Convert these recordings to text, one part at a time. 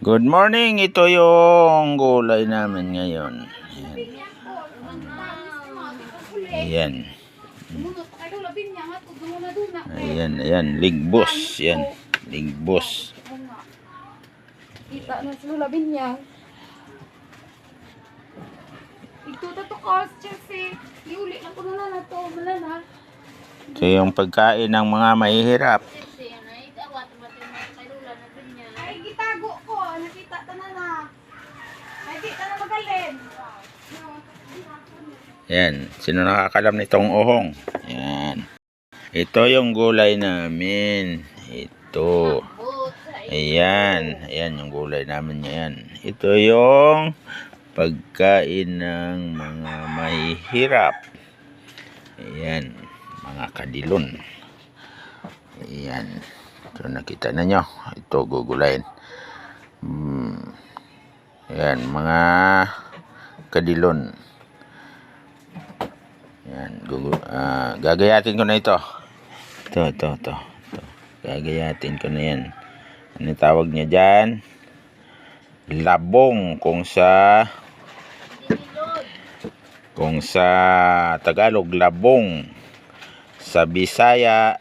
Good morning, ito yung gulay namin ngayon. Ayan. Ayan, ligbos. Yan, ligbos. Kita na sa lulabin niya. Ito to cost Chelsea. Iuli lang ko na to. Malala. Ito yung pagkain ng mga mahihirap. Ay, gitago ko. Nakita ta na. Nakita na magaling. Yan, sino nakakalam nitong uhong? Yan. Ito yung gulay namin. Ito. Ayan, yung gulay namin yan. Ito yung pagkain ng mga mahihirap. Ayan, mga kadilon. Ayan. Ito nakita na nyo. Ito gugulayin. Ayan, mga kadilon. Ayan, gagayatin ko na ito. Ito. Gagayatin ko na yan. Ano tawag niya dyan? Labong kung sa Tagalog, labong. Sa Bisaya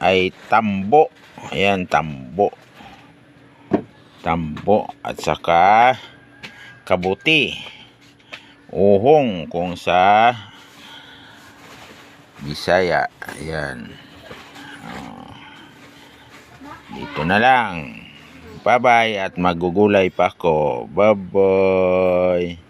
ay tambo. Ayan, tambo. At saka kabuti. Uhong kung sa Bisaya. Ayan. Dito na lang. Bye-bye at magugulay pa ako. Bye-bye.